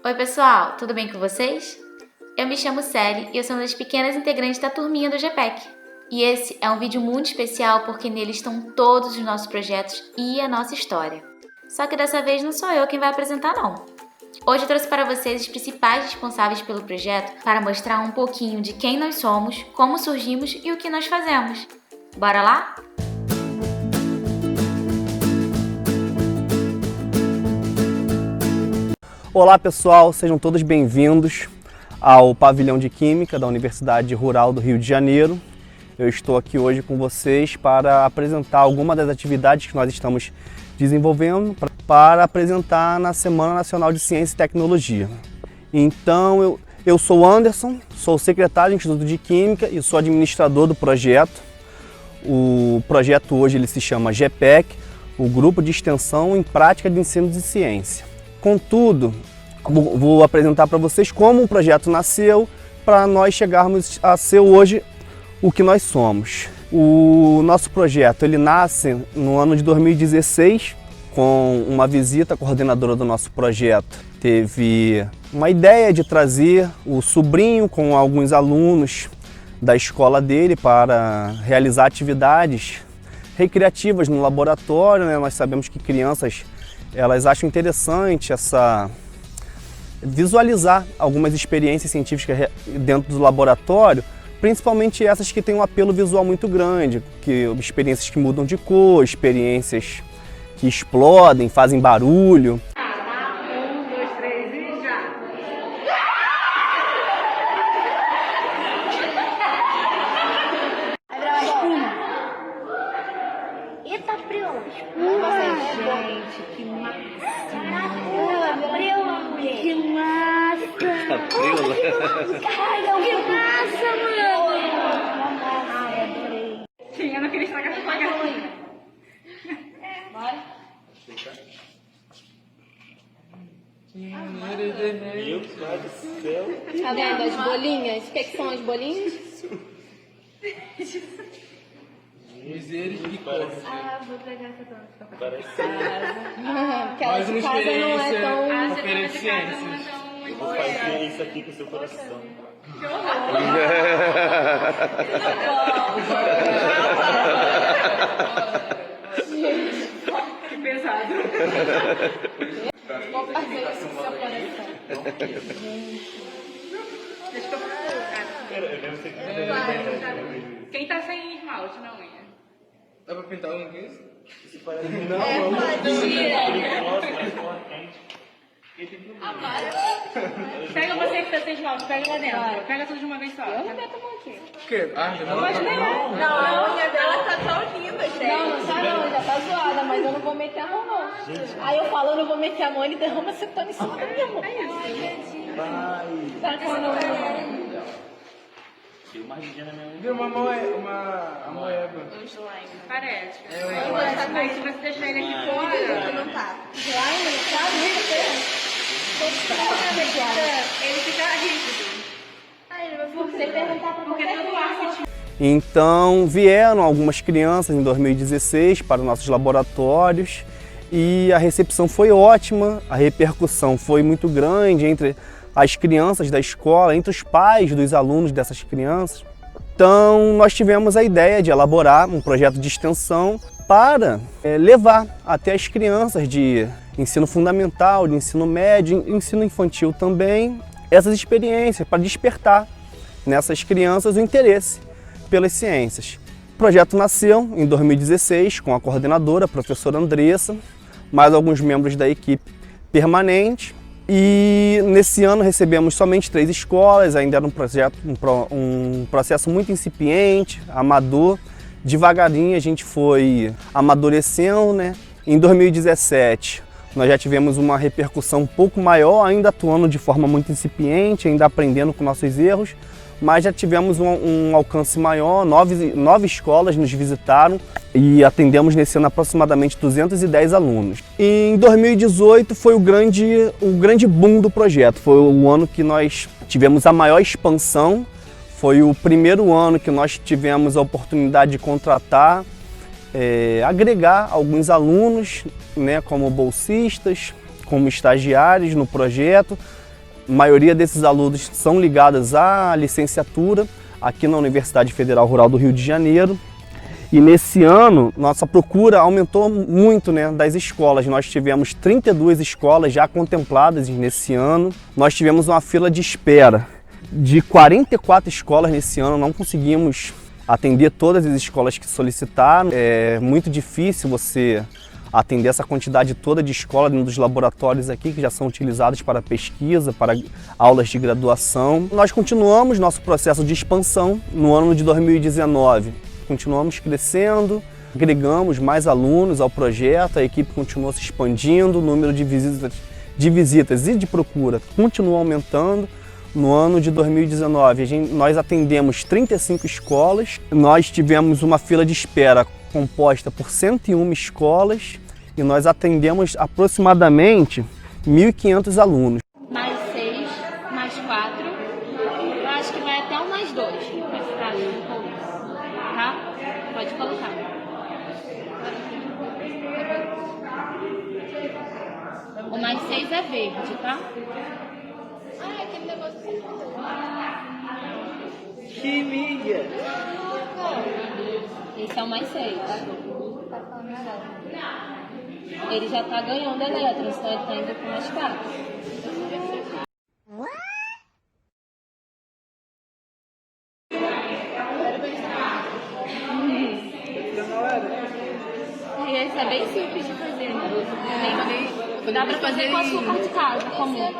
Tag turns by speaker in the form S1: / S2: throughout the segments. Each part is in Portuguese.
S1: Oi pessoal, tudo bem com vocês? Eu me chamo Celi e eu sou uma das pequenas integrantes da turminha do GPEC. E esse é um vídeo muito especial porque nele estão todos os nossos projetos e a nossa história. Só que dessa vez não sou eu quem vai apresentar não. Hoje eu trouxe para vocês os principais responsáveis pelo projeto para mostrar um pouquinho de quem nós somos, como surgimos e o que nós fazemos. Bora lá?
S2: Olá pessoal, sejam todos bem-vindos ao Pavilhão de Química da Universidade Rural do Rio de Janeiro. Eu estou aqui hoje com vocês para apresentar algumas das atividades que nós estamos desenvolvendo para apresentar na Semana Nacional de Ciência e Tecnologia. Então, eu sou o Anderson, sou secretário do Instituto de Química e sou administrador do projeto. O projeto hoje ele se chama GPEC, o Grupo de Extensão em Prática de Ensino de Ciência. Contudo, vou apresentar para vocês como o projeto nasceu para nós chegarmos a ser hoje o que nós somos. O nosso projeto ele nasce no ano de 2016 com uma visita à coordenadora do nosso projeto. Teve uma ideia de trazer o sobrinho com alguns alunos da escola dele para realizar atividades recreativas no laboratório, né? Nós sabemos que crianças elas acham interessante visualizar algumas experiências científicas dentro do laboratório, principalmente essas que têm um apelo visual muito grande, experiências que mudam de cor, experiências que explodem, fazem barulho.
S3: Sim, eu não queria estragar essa bagacinha. Bora?
S4: Meu pai do céu!
S5: Tá vendo as bolinhas? O que são as bolinhas?
S4: Misericórdia!
S3: Ah, vou pegar essa toda.
S4: Parece
S5: Aquela de casa não é tão...
S4: referência. Eu vou fazer isso aqui com o seu coração.
S3: Que horror! Que pesado.
S5: Vou fazer isso com o seu coração.
S3: Deixa eu procurar.
S4: Eu devo ser
S3: Quem tá sem esmalte na unha?
S6: Dá pra pintar um aqui?
S4: Isso parece não,
S3: Pega você que tá sem esmalte, pega lá dentro. Pega tudo de uma vez só.
S5: Eu não meto a mão aqui.
S6: O quê? Ah, já
S3: Pode pegar.
S5: Não, a unha dela tá tão linda, gente. Não tá não, já tá zoada, mas eu não vou meter a mão não. Aí eu falo, eu não vou meter a mão, ele derrama acetona em cima da minha mão. Tá com a mão.
S4: Tem uma ardinha na minha unha.
S6: Viu uma amoeba.
S3: Parece. Mas se você deixar ele aqui fora...
S5: Não tá. Slime, sabe?
S3: Ele fica rígido.
S5: Você perguntar pra
S3: Porque
S5: qualquer
S3: todo ar que
S2: Então vieram algumas crianças em 2016 para os nossos laboratórios e a recepção foi ótima, a repercussão foi muito grande entre as crianças da escola, entre os pais dos alunos dessas crianças. Então nós tivemos a ideia de elaborar um projeto de extensão para levar até as crianças de ensino fundamental, de ensino médio, ensino infantil também, essas experiências para despertar nessas crianças o interesse pelas ciências. O projeto nasceu em 2016 com a coordenadora, a professora Andressa, mais alguns membros da equipe permanente. E nesse ano recebemos somente 3 escolas, ainda era um processo muito incipiente, amador. Devagarinho a gente foi amadurecendo, né? Em 2017 nós já tivemos uma repercussão um pouco maior, ainda atuando de forma muito incipiente, ainda aprendendo com nossos erros, mas já tivemos um alcance maior, 9 escolas nos visitaram e atendemos nesse ano aproximadamente 210 alunos. E em 2018 foi o grande boom do projeto, foi o ano que nós tivemos a maior expansão, foi o primeiro ano que nós tivemos a oportunidade de contratar, agregar alguns alunos, né, como bolsistas, como estagiários no projeto, A maioria desses alunos são ligados à licenciatura aqui na Universidade Federal Rural do Rio de Janeiro. E nesse ano, nossa procura aumentou muito, né, das escolas. Nós tivemos 32 escolas já contempladas nesse ano. Nós tivemos uma fila de espera de 44 escolas nesse ano. Não conseguimos atender todas as escolas que solicitaram. É muito difícil você atender essa quantidade toda de escolas dentro dos laboratórios aqui, que já são utilizados para pesquisa, para aulas de graduação. Nós continuamos nosso processo de expansão no ano de 2019. Continuamos crescendo, agregamos mais alunos ao projeto, a equipe continuou se expandindo, o número de visitas e de procura continua aumentando. No ano de 2019, nós atendemos 35 escolas, nós tivemos uma fila de espera composta por 101 escolas e nós atendemos aproximadamente 1.500 alunos.
S5: Mais 6, mais 4, eu acho que vai até um mais 2, tá? Pode colocar. O mais 6 é verde, tá? Ah, aquele negócio
S6: Que mídia!
S5: Esse é o mais 6. Ele já tá ganhando elétrons, então ele tá indo pro mais 4. Esse é bem simples de fazer, né? Dá pra fazer com açúcar de casa, comum.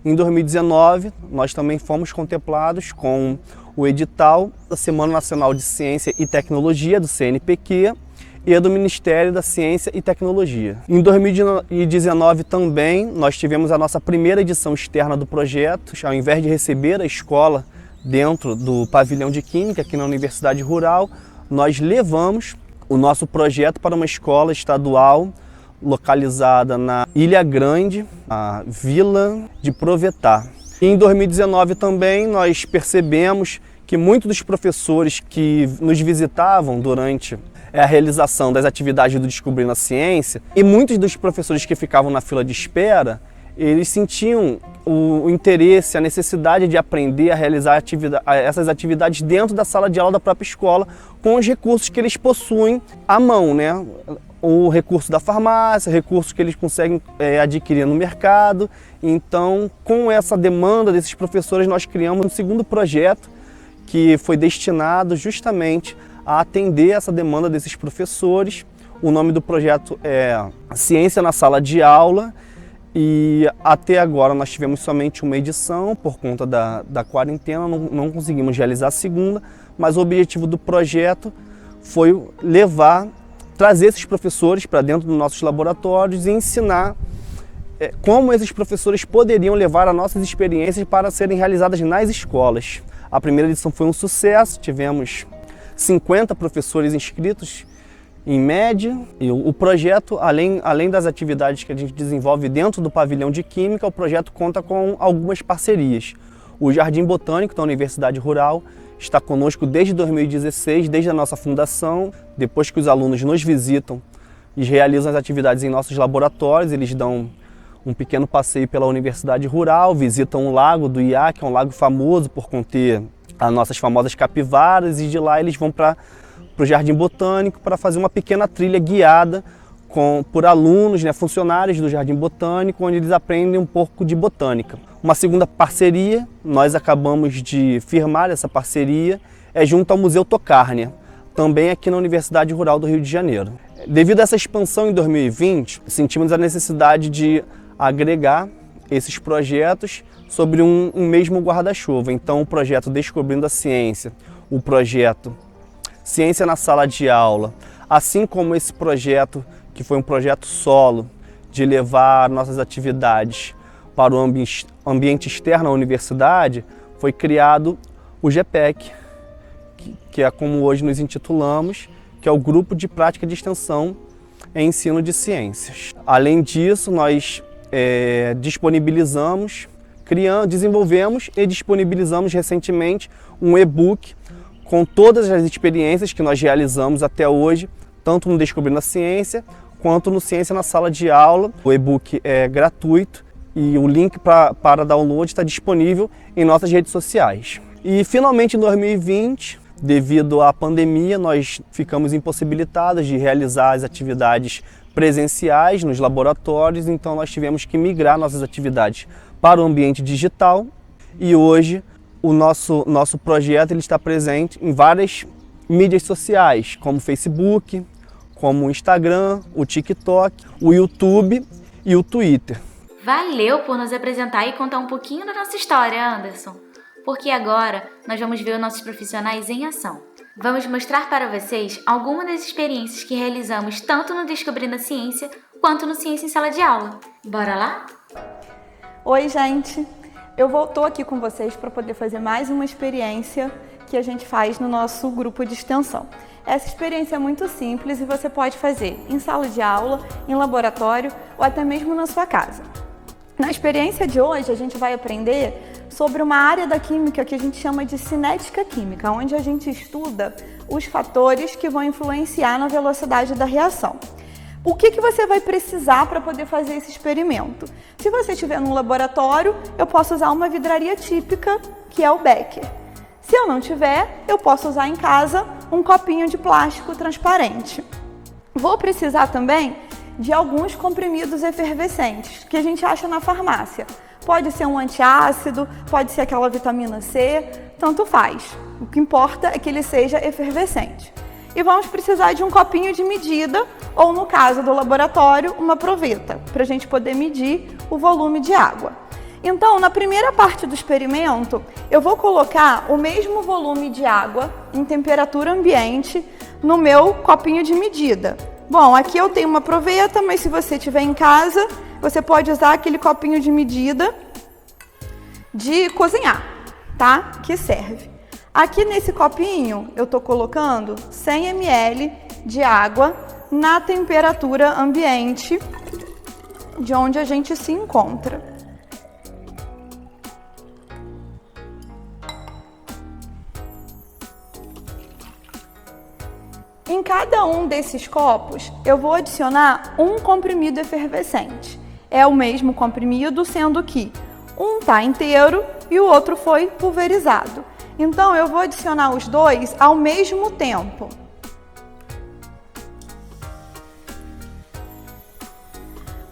S2: Em 2019, nós também fomos contemplados com o edital da Semana Nacional de Ciência e Tecnologia, do CNPq, e a do Ministério da Ciência e Tecnologia. Em 2019 também, nós tivemos a nossa primeira edição externa do projeto. Ao invés de receber a escola dentro do pavilhão de Química, aqui na Universidade Rural, nós levamos o nosso projeto para uma escola estadual localizada na Ilha Grande, a Vila de Provetá. E em 2019 também nós percebemos que muitos dos professores que nos visitavam durante a realização das atividades do Descobrindo a Ciência e muitos dos professores que ficavam na fila de espera, eles sentiam o interesse, a necessidade de aprender a realizar essas atividades dentro da sala de aula da própria escola com os recursos que eles possuem à mão, né? O recurso da farmácia, recursos que eles conseguem adquirir no mercado. Então, com essa demanda desses professores, nós criamos um segundo projeto que foi destinado justamente a atender essa demanda desses professores. O nome do projeto é Ciência na Sala de Aula e até agora nós tivemos somente uma edição por conta da quarentena, não conseguimos realizar a segunda, mas o objetivo do projeto foi trazer esses professores para dentro dos nossos laboratórios e ensinar como esses professores poderiam levar as nossas experiências para serem realizadas nas escolas. A primeira edição foi um sucesso, tivemos 50 professores inscritos em média. E o projeto, além das atividades que a gente desenvolve dentro do pavilhão de Química, o projeto conta com algumas parcerias. O Jardim Botânico da Universidade Rural está conosco desde 2016, desde a nossa fundação. Depois que os alunos nos visitam e realizam as atividades em nossos laboratórios, eles dão um pequeno passeio pela Universidade Rural, visitam o Lago do Iá, que é um lago famoso por conter as nossas famosas capivaras, e de lá eles vão para o Jardim Botânico para fazer uma pequena trilha guiada por alunos, né, funcionários do Jardim Botânico, onde eles aprendem um pouco de botânica. Uma segunda parceria, nós acabamos de firmar essa parceria, é junto ao Museu Tocárnia, também aqui na Universidade Rural do Rio de Janeiro. Devido a essa expansão em 2020, sentimos a necessidade de agregar esses projetos sobre um mesmo guarda-chuva. Então, o projeto Descobrindo a Ciência, o projeto Ciência na Sala de Aula, assim como esse projeto, que foi um projeto solo, de levar nossas atividades para o ambiente externo à universidade, foi criado o GPEC, que é como hoje nos intitulamos, que é o Grupo de Prática de Extensão em Ensino de Ciências. Além disso, nós desenvolvemos e disponibilizamos recentemente um e-book com todas as experiências que nós realizamos até hoje, tanto no Descobrindo a Ciência, quanto no Ciência na Sala de Aula. O e-book é gratuito e o link para download está disponível em nossas redes sociais. E finalmente em 2020, devido à pandemia, nós ficamos impossibilitados de realizar as atividades presenciais nos laboratórios, então nós tivemos que migrar nossas atividades para o ambiente digital e hoje o nosso projeto ele está presente em várias mídias sociais, como o Facebook, como o Instagram, o TikTok, o YouTube e o Twitter.
S1: Valeu por nos apresentar e contar um pouquinho da nossa história, Anderson. Porque agora nós vamos ver os nossos profissionais em ação. Vamos mostrar para vocês algumas das experiências que realizamos tanto no Descobrindo a Ciência quanto no Ciência em Sala de Aula. Bora lá?
S7: Oi, gente! Eu estou aqui com vocês para poder fazer mais uma experiência que a gente faz no nosso grupo de extensão. Essa experiência é muito simples e você pode fazer em sala de aula, em laboratório ou até mesmo na sua casa. Na experiência de hoje, a gente vai aprender sobre uma área da química que a gente chama de cinética química, onde a gente estuda os fatores que vão influenciar na velocidade da reação. O que você vai precisar para poder fazer esse experimento? Se você estiver num laboratório, eu posso usar uma vidraria típica, que é o Becker. Se eu não tiver, eu posso usar em casa um copinho de plástico transparente. Vou precisar também de alguns comprimidos efervescentes que a gente acha na farmácia. Pode ser um antiácido, pode ser aquela vitamina C, tanto faz. O que importa é que ele seja efervescente. E vamos precisar de um copinho de medida, ou no caso do laboratório, uma proveta, para a gente poder medir o volume de água. Então, na primeira parte do experimento, eu vou colocar o mesmo volume de água em temperatura ambiente no meu copinho de medida. Bom, aqui eu tenho uma proveta, mas se você tiver em casa, você pode usar aquele copinho de medida de cozinhar, tá? Que serve. Aqui nesse copinho, eu estou colocando 100 ml de água na temperatura ambiente de onde a gente se encontra. Em cada um desses copos, eu vou adicionar um comprimido efervescente. É o mesmo comprimido, sendo que um está inteiro e o outro foi pulverizado. Então, eu vou adicionar os dois ao mesmo tempo.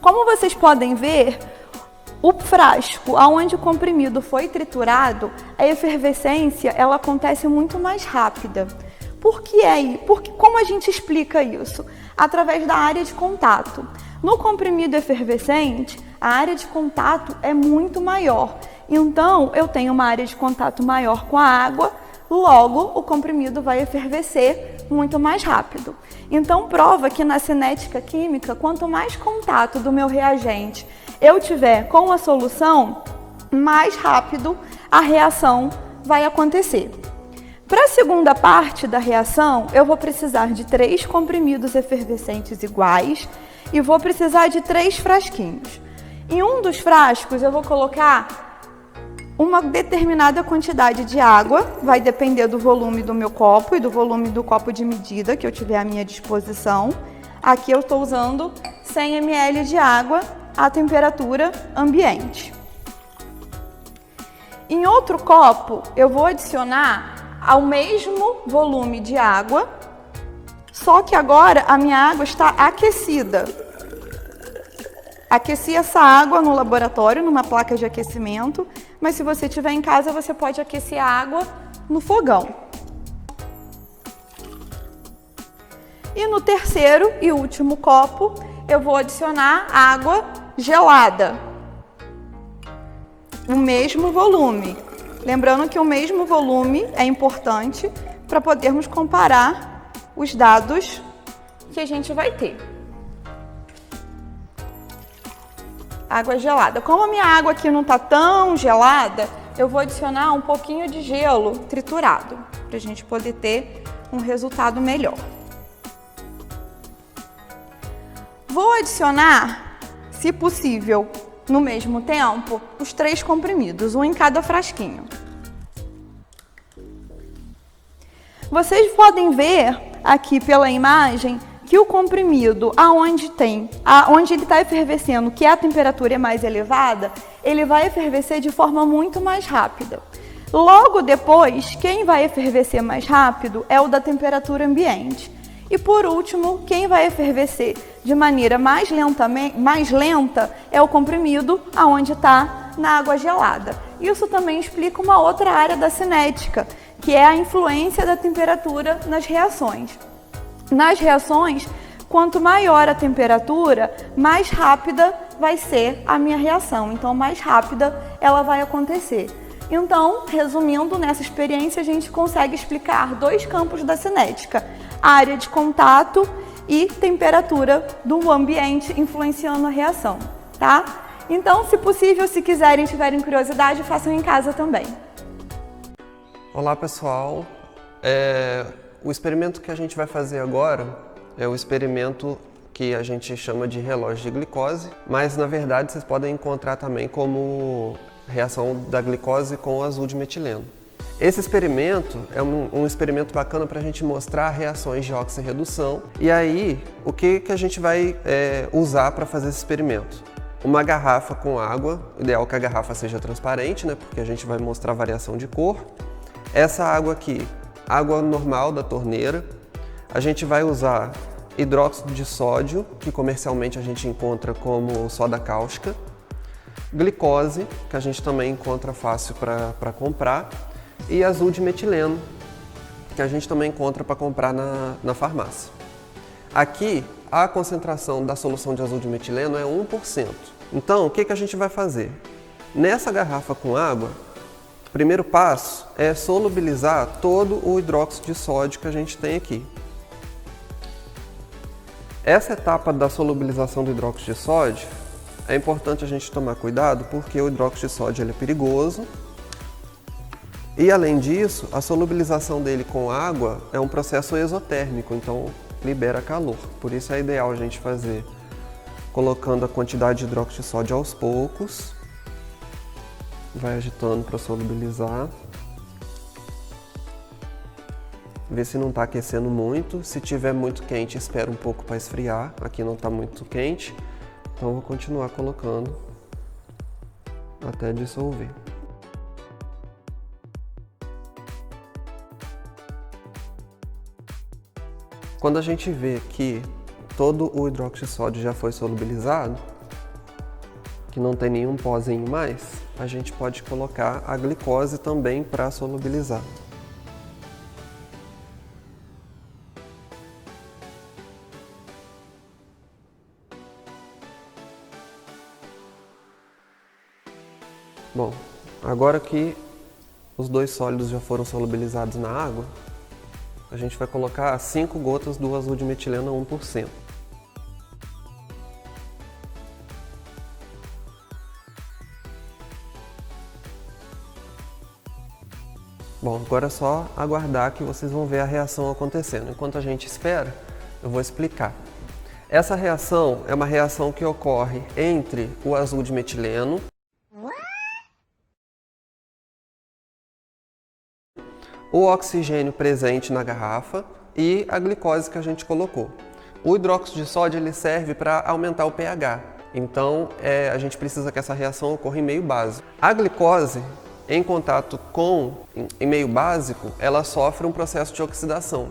S7: Como vocês podem ver, o frasco onde o comprimido foi triturado, a efervescência ela acontece muito mais rápida. Por que é? Porque como a gente explica isso? Através da área de contato. No comprimido efervescente, a área de contato é muito maior. Então, eu tenho uma área de contato maior com a água, logo o comprimido vai efervescer muito mais rápido. Então, prova que na cinética química, quanto mais contato do meu reagente eu tiver com a solução, mais rápido a reação vai acontecer. Para a segunda parte da reação, eu vou precisar de 3 comprimidos efervescentes iguais e vou precisar de 3 frasquinhos. Em um dos frascos, eu vou colocar uma determinada quantidade de água, vai depender do volume do meu copo e do volume do copo de medida que eu tiver à minha disposição. Aqui eu estou usando 100 ml de água à temperatura ambiente. Em outro copo, eu vou adicionar ao mesmo volume de água, só que agora a minha água está aquecida. Aqueci essa água no laboratório, numa placa de aquecimento, mas se você tiver em casa, você pode aquecer a água no fogão. E no terceiro e último copo, eu vou adicionar água gelada. O mesmo volume. Lembrando que o mesmo volume é importante para podermos comparar os dados que a gente vai ter. Água gelada. Como a minha água aqui não está tão gelada, eu vou adicionar um pouquinho de gelo triturado, para a gente poder ter um resultado melhor. Vou adicionar, se possível, no mesmo tempo, os 3 comprimidos, um em cada frasquinho. Vocês podem ver aqui pela imagem que o comprimido, onde ele está efervescendo, que a temperatura é mais elevada, ele vai efervescer de forma muito mais rápida. Logo depois, quem vai efervescer mais rápido é o da temperatura ambiente. E por último, quem vai efervescer de maneira mais lenta é o comprimido, aonde está na água gelada. Isso também explica uma outra área da cinética, que é a influência da temperatura nas reações. Nas reações, quanto maior a temperatura, mais rápida vai ser a minha reação. Então, mais rápida ela vai acontecer. Então, resumindo, nessa experiência a gente consegue explicar 2 campos da cinética: área de contato e temperatura do ambiente influenciando a reação, tá? Então, se possível, se quiserem e tiverem curiosidade, façam em casa também.
S8: Olá pessoal, o experimento que a gente vai fazer agora é o experimento que a gente chama de relógio de glicose, mas na verdade vocês podem encontrar também como reação da glicose com o azul de metileno. Esse experimento é um experimento bacana para a gente mostrar reações de oxirredução. E aí, o que a gente vai usar para fazer esse experimento? Uma garrafa com água, ideal que a garrafa seja transparente, né, porque a gente vai mostrar variação de cor. Essa água aqui, água normal da torneira. A gente vai usar hidróxido de sódio, que comercialmente a gente encontra como soda cáustica. Glicose, que a gente também encontra fácil para comprar, e azul de metileno, que a gente também encontra para comprar na farmácia. Aqui, a concentração da solução de azul de metileno é 1%. Então, o que a gente vai fazer? Nessa garrafa com água, o primeiro passo é solubilizar todo o hidróxido de sódio que a gente tem aqui. Essa etapa da solubilização do hidróxido de sódio é importante a gente tomar cuidado porque o hidróxido de sódio ele é perigoso e, além disso, a solubilização dele com água é um processo exotérmico, então libera calor. Por isso é ideal a gente fazer colocando a quantidade de hidróxido de sódio aos poucos. Vai agitando para solubilizar. Vê se não está aquecendo muito. Se tiver muito quente, espera um pouco para esfriar. Aqui não está muito quente. Então, vou continuar colocando até dissolver. Quando a gente vê que todo o hidróxido de sódio já foi solubilizado, que não tem nenhum pozinho mais, a gente pode colocar a glicose também para solubilizar. Bom, agora que os 2 sólidos já foram solubilizados na água, a gente vai colocar 5 gotas do azul de metileno a 1%. Bom, agora é só aguardar que vocês vão ver a reação acontecendo. Enquanto a gente espera, eu vou explicar. Essa reação é uma reação que ocorre entre o azul de metileno o oxigênio presente na garrafa e a glicose que a gente colocou. O hidróxido de sódio ele serve para aumentar o pH, então a gente precisa que essa reação ocorra em meio básico. A glicose, em contato em meio básico, ela sofre um processo de oxidação.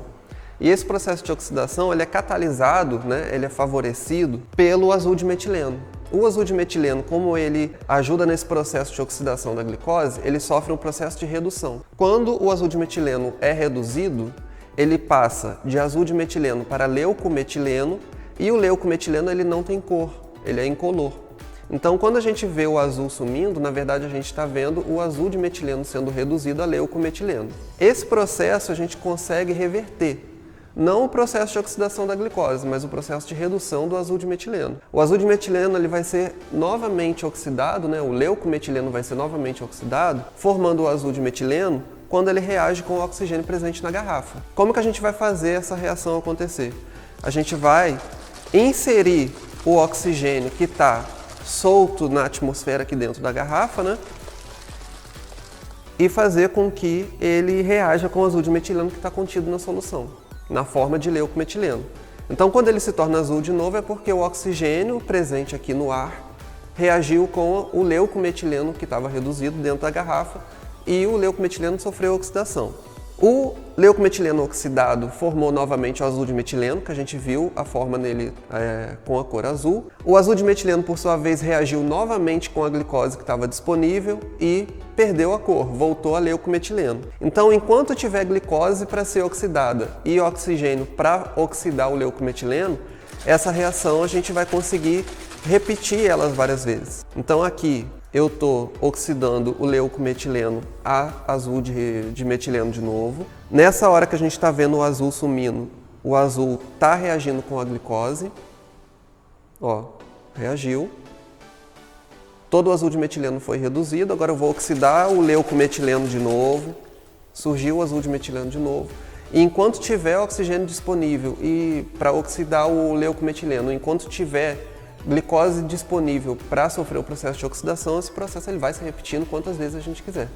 S8: E esse processo de oxidação ele é catalisado, né, ele é favorecido pelo azul de metileno. O azul de metileno, como ele ajuda nesse processo de oxidação da glicose, ele sofre um processo de redução. Quando o azul de metileno é reduzido, ele passa de azul de metileno para leucometileno, e o leucometileno ele não tem cor, ele é incolor. Então, quando a gente vê o azul sumindo, na verdade a gente está vendo o azul de metileno sendo reduzido a leucometileno. Esse processo a gente consegue reverter. Não o processo de oxidação da glicose, mas o processo de redução do azul de metileno. O azul de metileno ele vai ser novamente oxidado, né? O leucometileno vai ser novamente oxidado, formando o azul de metileno quando ele reage com o oxigênio presente na garrafa. Como que a gente vai fazer essa reação acontecer? A gente vai inserir o oxigênio que está solto na atmosfera aqui dentro da garrafa, né? E fazer com que ele reaja com o azul de metileno que está contido na solução, na forma de leucometileno. Então, quando ele se torna azul de novo, é porque o oxigênio presente aqui no ar reagiu com o leucometileno que estava reduzido dentro da garrafa e o leucometileno sofreu oxidação. O leucometileno oxidado formou novamente o azul de metileno, que a gente viu a forma nele com a cor azul. O azul de metileno, por sua vez, reagiu novamente com a glicose que estava disponível e perdeu a cor, voltou a leucometileno. Então, enquanto tiver glicose para ser oxidada e oxigênio para oxidar o leucometileno, essa reação a gente vai conseguir repetir elas várias vezes. Então aqui eu estou oxidando o leucometileno a azul de metileno de novo. Nessa hora que a gente está vendo o azul sumindo, o azul está reagindo com a glicose. Ó, reagiu. Todo o azul de metileno foi reduzido, agora eu vou oxidar o leucometileno de novo. Surgiu o azul de metileno de novo. E enquanto tiver oxigênio disponível e para oxidar o leucometileno, enquanto tiver glicose disponível para sofrer o processo de oxidação, esse processo ele vai se repetindo quantas vezes a gente quiser.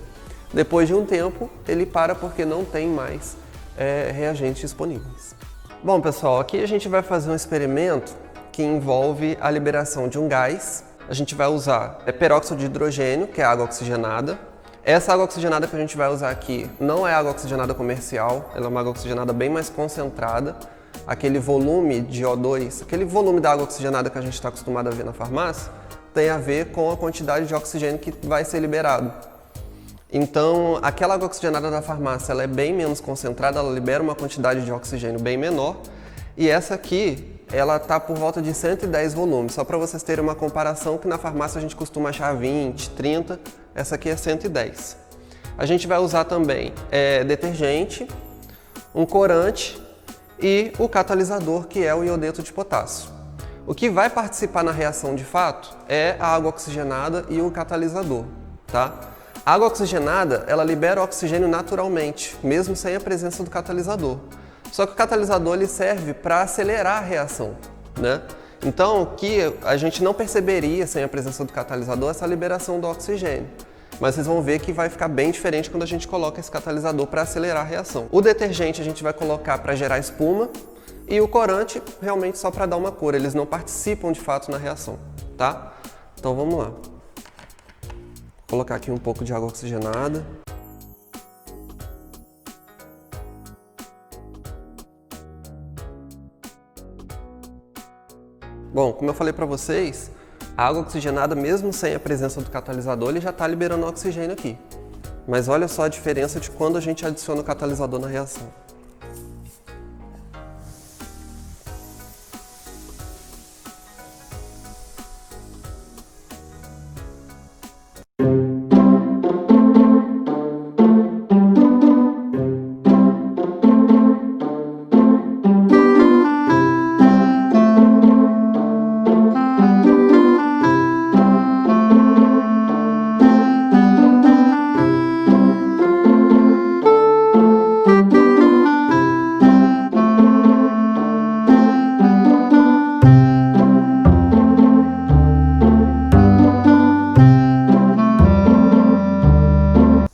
S8: Depois de um tempo, ele para porque não tem mais reagentes disponíveis. Bom, pessoal, aqui a gente vai fazer um experimento que envolve a liberação de um gás. A gente vai usar peróxido de hidrogênio, que é água oxigenada. Essa água oxigenada que a gente vai usar aqui não é água oxigenada comercial, ela é uma água oxigenada bem mais concentrada. Aquele volume de O2, aquele volume da água oxigenada que a gente está acostumado a ver na farmácia, tem a ver com a quantidade de oxigênio que vai ser liberado. Então, aquela água oxigenada da farmácia ela é bem menos concentrada, ela libera uma quantidade de oxigênio bem menor. E essa aqui, ela está por volta de 110 volumes. Só para vocês terem uma comparação, que na farmácia a gente costuma achar 20, 30, essa aqui é 110. A gente vai usar também detergente, um corante e o catalisador, que é o iodeto de potássio. O que vai participar na reação de fato é a água oxigenada e o catalisador, tá? A água oxigenada, ela libera oxigênio naturalmente, mesmo sem a presença do catalisador. Só que o catalisador ele serve para acelerar a reação, né? Então, que a gente não perceberia sem a presença do catalisador essa liberação do oxigênio. Mas vocês vão ver que vai ficar bem diferente quando a gente coloca esse catalisador para acelerar a reação. O detergente a gente vai colocar para gerar espuma e o corante realmente só para dar uma cor, eles não participam de fato na reação, tá? Então vamos lá. Vou colocar aqui um pouco de água oxigenada. Bom, como eu falei para vocês, a água oxigenada, mesmo sem a presença do catalisador, ele já está liberando oxigênio aqui. Mas olha só a diferença de quando a gente adiciona o catalisador na reação.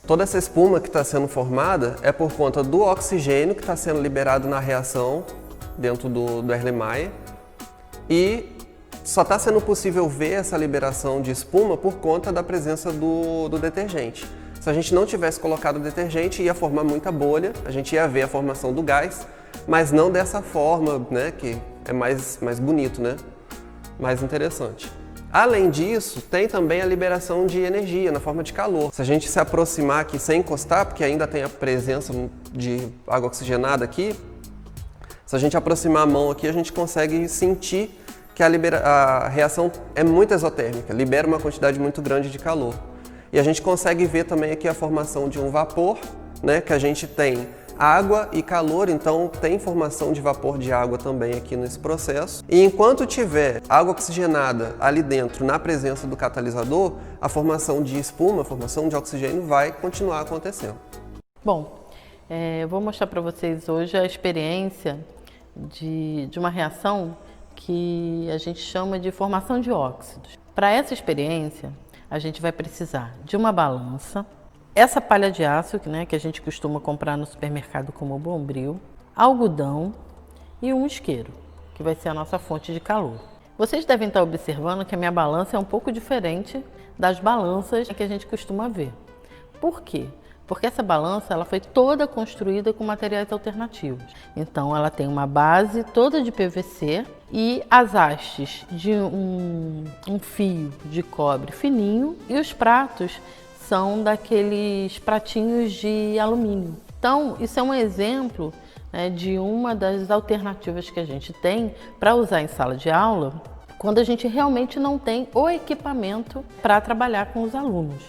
S8: Toda essa espuma que está sendo formada é por conta do oxigênio que está sendo liberado na reação dentro do Erlenmeyer e só está sendo possível ver essa liberação de espuma por conta da presença do detergente. Se a gente não tivesse colocado o detergente, ia formar muita bolha, a gente ia ver a formação do gás, mas não dessa forma, né, que é mais bonito, né, mais interessante. Além disso, tem também a liberação de energia na forma de calor. Se a gente se aproximar aqui sem encostar, porque ainda tem a presença de água oxigenada aqui, se a gente aproximar a mão aqui, a gente consegue sentir que a reação é muito exotérmica, libera uma quantidade muito grande de calor. E a gente consegue ver também aqui a formação de um vapor, né, que a gente tem água e calor, então tem formação de vapor de água também aqui nesse processo. E enquanto tiver água oxigenada ali dentro, na presença do catalisador, a formação de espuma, a formação de oxigênio vai continuar acontecendo.
S9: Bom, eu vou mostrar para vocês hoje a experiência de uma reação que a gente chama de formação de óxidos. Para essa experiência, a gente vai precisar de uma balança, essa palha de aço, né, que a gente costuma comprar no supermercado como Bombril, algodão e um isqueiro, que vai ser a nossa fonte de calor. Vocês devem estar observando que a minha balança é um pouco diferente das balanças que a gente costuma ver. Por quê? Porque essa balança ela foi toda construída com materiais alternativos. Então ela tem uma base toda de PVC e as hastes de um fio de cobre fininho e os pratos são daqueles pratinhos de alumínio. Então isso é um exemplo, né, de uma das alternativas que a gente tem para usar em sala de aula quando a gente realmente não tem o equipamento para trabalhar com os alunos.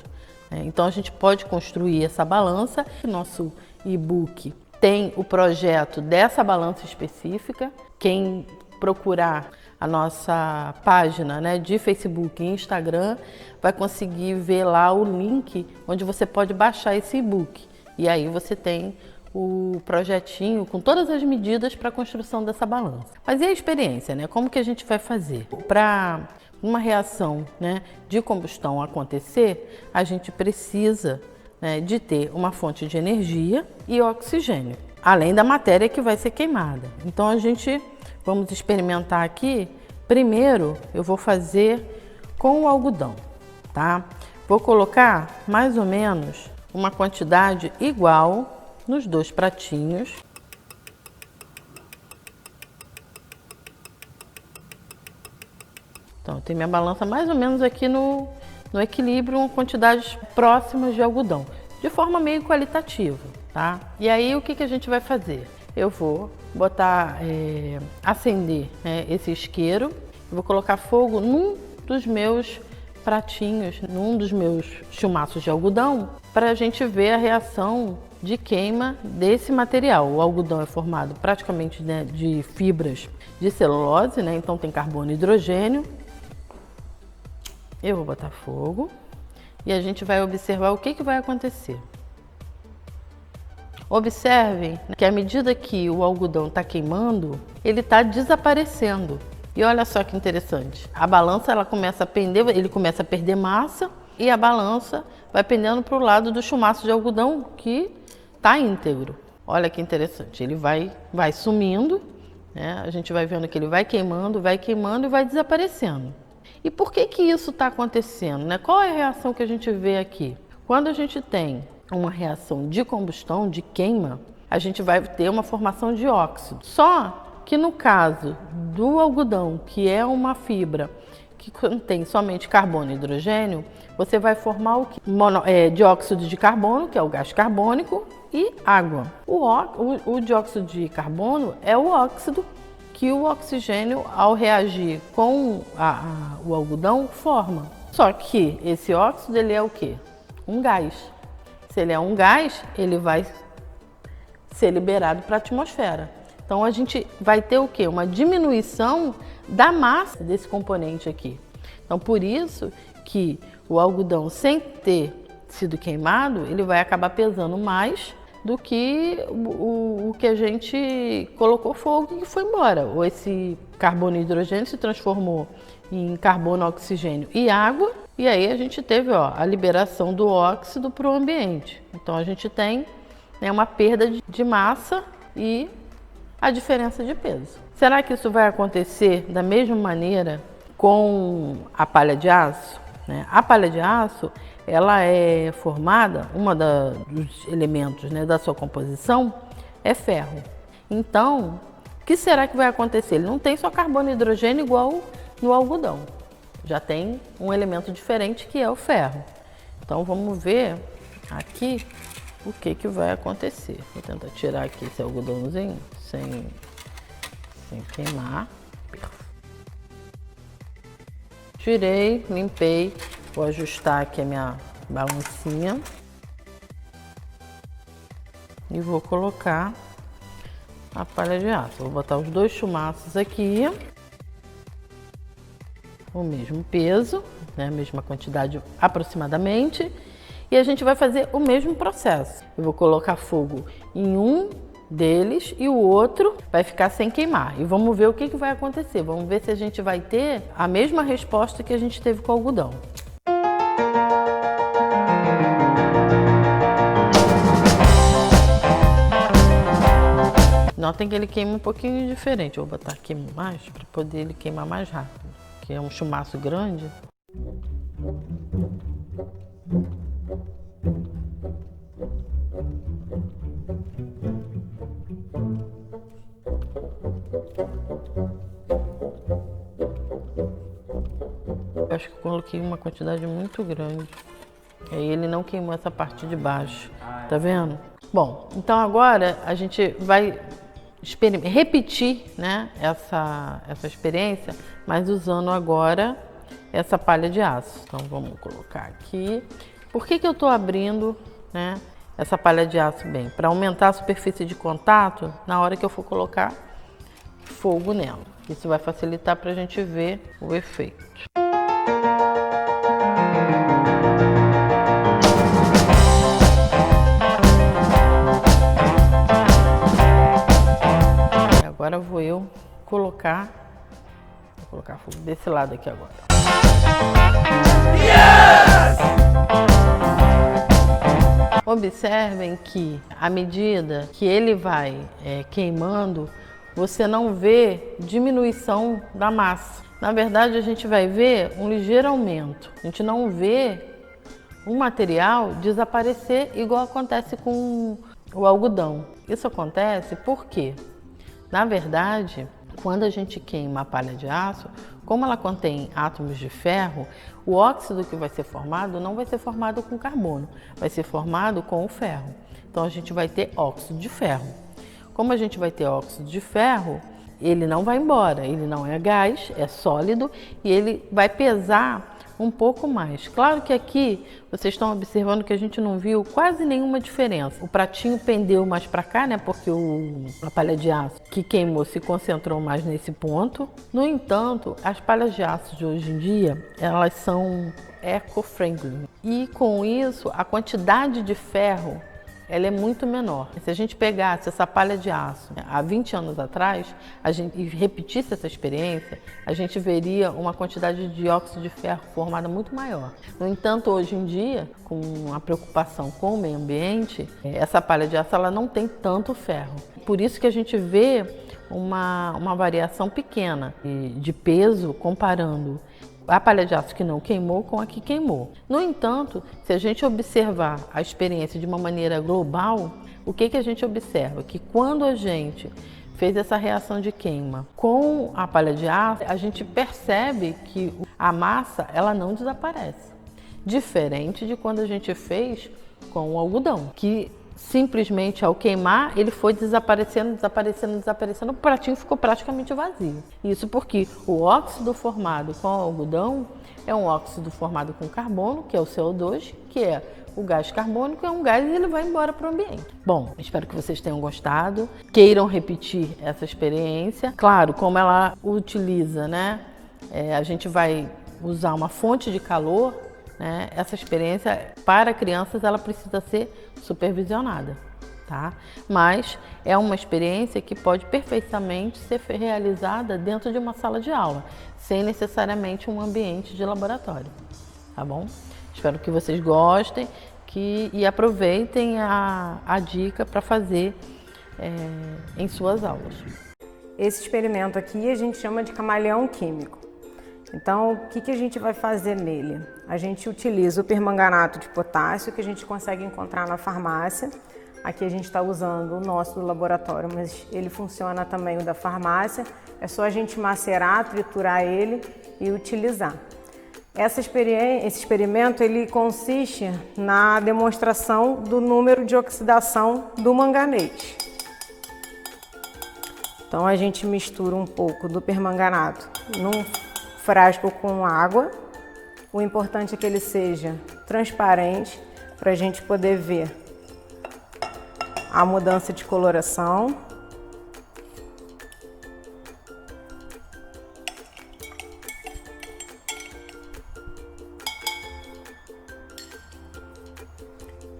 S9: Então a gente pode construir essa balança. Nosso e-book tem o projeto dessa balança específica. Quem procurar a nossa página, né, de Facebook e Instagram vai conseguir ver lá o link onde você pode baixar esse e-book. E aí você tem o projetinho com todas as medidas para a construção dessa balança. Mas e a experiência, né? Como que a gente vai fazer? Para uma reação, né, de combustão acontecer, a gente precisa, né, de ter uma fonte de energia e oxigênio, além da matéria que vai ser queimada. Então vamos experimentar aqui. Primeiro eu vou fazer com o algodão, tá? Vou colocar mais ou menos uma quantidade igual nos 2 pratinhos. Então, eu tenho minha balança mais ou menos aqui no equilíbrio, quantidades próximas de algodão, de forma meio qualitativa, tá? E aí, o que a gente vai fazer? Eu vou botar, acender, né, esse isqueiro, vou colocar fogo num dos meus pratinhos, num dos meus chumaços de algodão, para a gente ver a reação de queima desse material. O algodão é formado praticamente, né, de fibras de celulose, né? Então tem carbono e hidrogênio. Eu vou botar fogo e a gente vai observar o que vai acontecer. Observem que à medida que o algodão está queimando, ele está desaparecendo. E olha só que interessante, a balança ela começa a pender, ele começa a perder massa e a balança vai pendendo para o lado do chumaço de algodão que está íntegro. Olha que interessante, ele vai sumindo, né? A gente vai vendo que ele vai queimando e vai desaparecendo. E por que isso está acontecendo, né? Qual é a reação que a gente vê aqui? Quando a gente tem uma reação de combustão, de queima, a gente vai ter uma formação de óxido. Só que no caso do algodão, que é uma fibra que contém somente carbono e hidrogênio, você vai formar o que? Dióxido de carbono, que é o gás carbônico, e água. O dióxido de carbono é o óxido que o oxigênio, ao reagir com o algodão, forma. Só que esse óxido ele é o quê? Um gás. Se ele é um gás, ele vai ser liberado para a atmosfera. Então a gente vai ter o quê? Uma diminuição da massa desse componente aqui. Então por isso que o algodão, sem ter sido queimado, ele vai acabar pesando mais do que o que a gente colocou fogo e foi embora. Ou esse carbono e hidrogênio se transformou em carbono, oxigênio e água, e aí a gente teve, ó, a liberação do óxido para o ambiente. Então a gente tem, né, uma perda de massa e a diferença de peso. Será que isso vai acontecer da mesma maneira com a palha de aço? A palha de aço, ela é formada, dos elementos, né, da sua composição é ferro. Então, o que será que vai acontecer? Ele não tem só carbono e hidrogênio igual no algodão. Já tem um elemento diferente que é o ferro. Então, vamos ver aqui o que vai acontecer. Vou tentar tirar aqui esse algodãozinho sem queimar. Tirei, limpei, vou ajustar aqui a minha balancinha e vou colocar a palha de aço. Vou botar os 2 chumaços aqui, o mesmo peso, né, a mesma quantidade aproximadamente, e a gente vai fazer o mesmo processo. Eu vou colocar fogo em um deles e o outro vai ficar sem queimar. E vamos ver o que vai acontecer. Vamos ver se a gente vai ter a mesma resposta que a gente teve com o algodão. Notem que ele queima um pouquinho diferente. Eu vou botar aqui mais para poder ele queimar mais rápido, que é um chumaço grande. Eu acho que eu coloquei uma quantidade muito grande. Aí ele não queimou essa parte de baixo, tá vendo? Bom, então agora a gente vai repetir, né, essa experiência, mas usando agora essa palha de aço. Então vamos colocar aqui. Por que eu estou abrindo, né, essa palha de aço bem? Para aumentar a superfície de contato na hora que eu for colocar fogo nela. Isso vai facilitar para a gente ver o efeito. Agora vou eu colocar fogo desse lado aqui agora. Yes! Observem que à medida que ele vai queimando, você não vê diminuição da massa. Na verdade, a gente vai ver um ligeiro aumento. A gente não vê o material desaparecer igual acontece com o algodão. Isso acontece porque, na verdade, quando a gente queima a palha de aço, como ela contém átomos de ferro, o óxido que vai ser formado não vai ser formado com carbono, vai ser formado com o ferro. Então a gente vai ter óxido de ferro. Como a gente vai ter óxido de ferro, ele não vai embora, ele não é gás, é sólido e ele vai pesar um pouco mais. Claro que aqui vocês estão observando que a gente não viu quase nenhuma diferença. O pratinho pendeu mais para cá, né? Porque a palha de aço que queimou se concentrou mais nesse ponto. No entanto, as palhas de aço de hoje em dia, elas são eco-friendly. E com isso, a quantidade de ferro ela é muito menor. Se a gente pegasse essa palha de aço há 20 anos atrás e repetisse essa experiência, a gente veria uma quantidade de óxido de ferro formada muito maior. No entanto, hoje em dia, com a preocupação com o meio ambiente, essa palha de aço ela não tem tanto ferro. Por isso que a gente vê uma variação pequena de peso comparando a palha de aço que não queimou com a que queimou. No entanto, se a gente observar a experiência de uma maneira global, o que a gente observa? Que quando a gente fez essa reação de queima com a palha de aço, a gente percebe que a massa ela não desaparece. Diferente de quando a gente fez com o algodão, que simplesmente ao queimar ele foi desaparecendo, o pratinho ficou praticamente vazio. Isso porque o óxido formado com o algodão é um óxido formado com carbono, que é o CO2, que é o gás carbônico, é um gás e ele vai embora para o ambiente. Bom, espero que vocês tenham gostado, queiram repetir essa experiência. Claro, como ela utiliza, né? A gente vai usar uma fonte de calor, né? Essa experiência para crianças ela precisa ser supervisionada, tá? Mas é uma experiência que pode perfeitamente ser realizada dentro de uma sala de aula, sem necessariamente um ambiente de laboratório, tá bom? Espero que vocês gostem e aproveitem a dica para fazer em suas aulas.
S10: Esse experimento aqui a gente chama de camaleão químico. Então, o que a gente vai fazer nele? A gente utiliza o permanganato de potássio que a gente consegue encontrar na farmácia. Aqui a gente está usando o nosso do laboratório, mas ele funciona também o da farmácia. É só a gente macerar, triturar ele e utilizar. Esse experimento ele consiste na demonstração do número de oxidação do manganete. Então, a gente mistura um pouco do permanganato num frasco com água. O importante é que ele seja transparente para a gente poder ver a mudança de coloração.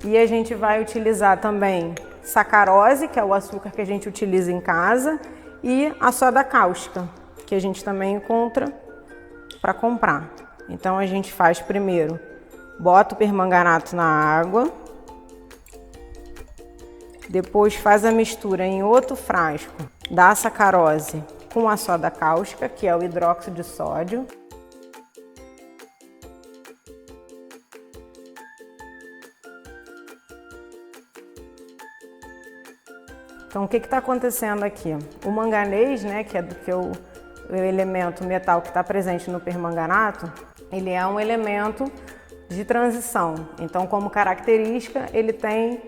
S10: E a gente vai utilizar também sacarose, que é o açúcar que a gente utiliza em casa, e a soda cáustica, que a gente também encontra para comprar. Então a gente faz primeiro, bota o permanganato na água, Depois faz a mistura em outro frasco da sacarose com a soda cáustica, que é o hidróxido de sódio. Então, o que está acontecendo aqui? O manganês, né, que é o elemento metal que está presente no permanganato, ele é um elemento de transição. Então, como característica, ele tem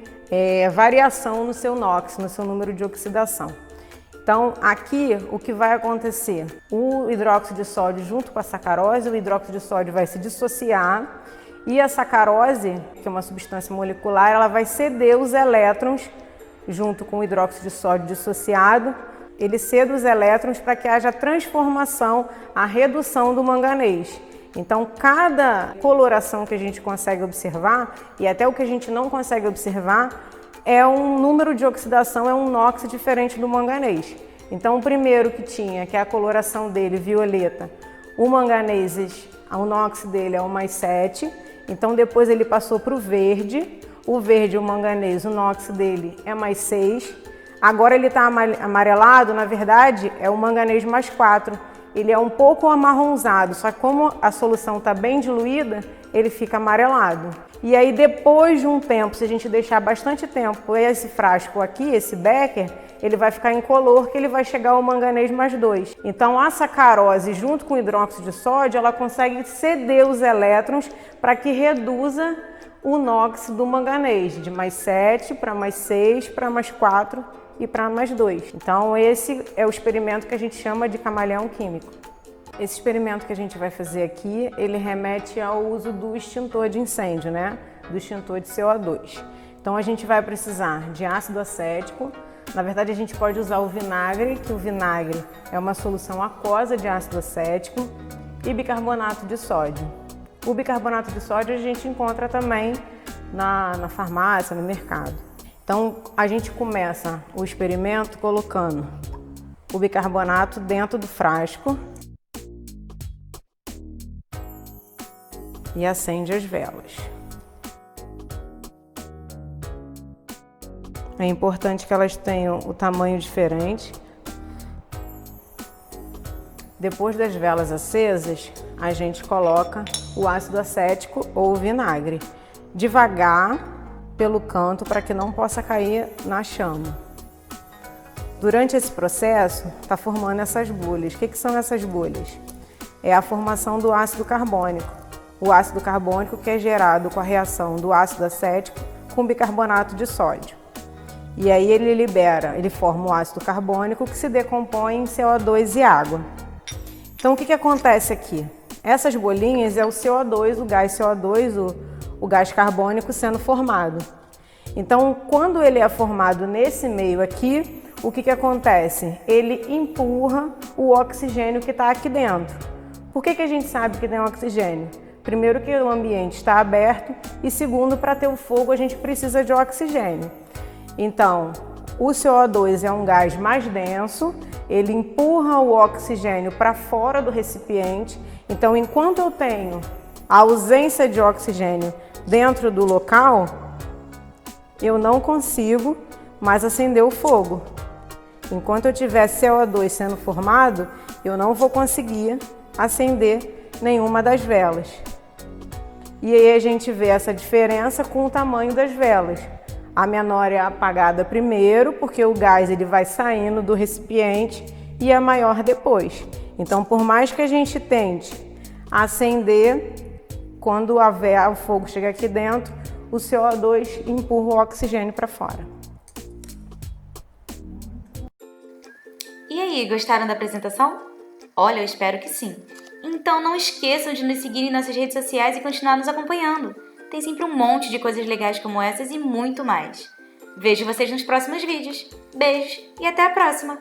S10: variação no seu NOx, no seu número de oxidação. Então, aqui, o que vai acontecer? O hidróxido de sódio junto com a sacarose, o hidróxido de sódio vai se dissociar e a sacarose, que é uma substância molecular, ela vai ceder os elétrons junto com o hidróxido de sódio dissociado, ele cede os elétrons para que haja transformação, a redução do manganês. Então, cada coloração que a gente consegue observar, e até o que a gente não consegue observar, é um número de oxidação, é um NOx diferente do manganês. Então, o primeiro que tinha, que é a coloração dele, violeta, o manganês, o NOx dele é o +7, então depois ele passou para o verde, o manganês, o NOx dele é +6, agora ele está amarelado, na verdade é o manganês +4, ele é um pouco amarronzado, só que como a solução está bem diluída, ele fica amarelado. E aí depois de um tempo, se a gente deixar bastante tempo, esse frasco aqui, esse becker, ele vai ficar incolor, que ele vai chegar ao manganês +2. Então a sacarose junto com o hidróxido de sódio, ela consegue ceder os elétrons para que reduza o NOx do manganês, de +7 para +6, para +4 e para +2. Então esse é o experimento que a gente chama de camaleão químico. Esse experimento que a gente vai fazer aqui, ele remete ao uso do extintor de incêndio, né? Do extintor de CO2. Então a gente vai precisar de ácido acético. Na verdade a gente pode usar o vinagre, que o vinagre é uma solução aquosa de ácido acético, e bicarbonato de sódio. O bicarbonato de sódio a gente encontra também na farmácia, no mercado. Então a gente começa o experimento colocando o bicarbonato dentro do frasco e acende as velas. É importante que elas tenham o tamanho diferente. Depois das velas acesas, a gente coloca o ácido acético ou o vinagre, devagar pelo canto para que não possa cair na chama. Durante esse processo, está formando essas bolhas. O que são essas bolhas? É a formação do ácido carbônico. O ácido carbônico que é gerado com a reação do ácido acético com bicarbonato de sódio. E aí ele forma o ácido carbônico que se decompõe em CO2 e água. Então o que acontece aqui? Essas bolinhas é o CO2, o gás CO2, o gás carbônico sendo formado. Então quando ele é formado nesse meio aqui, o que acontece? Ele empurra o oxigênio que está aqui dentro. Por que a gente sabe que tem oxigênio? Primeiro que o ambiente está aberto e segundo, para ter o fogo a gente precisa de oxigênio. Então, o CO2 é um gás mais denso, ele empurra o oxigênio para fora do recipiente. Então, enquanto eu tenho a ausência de oxigênio dentro do local, eu não consigo mais acender o fogo. Enquanto eu tiver CO2 sendo formado, eu não vou conseguir acender nenhuma das velas. E aí a gente vê essa diferença com o tamanho das velas. A menor é apagada primeiro, porque o gás ele vai saindo do recipiente, e a maior depois. Então, por mais que a gente tente acender, quando o fogo chega aqui dentro, o CO2 empurra o oxigênio para fora.
S1: E aí, gostaram da apresentação? Olha, eu espero que sim. Então não esqueçam de nos seguir em nossas redes sociais e continuar nos acompanhando. Tem sempre um monte de coisas legais como essas e muito mais. Vejo vocês nos próximos vídeos. Beijos e até a próxima!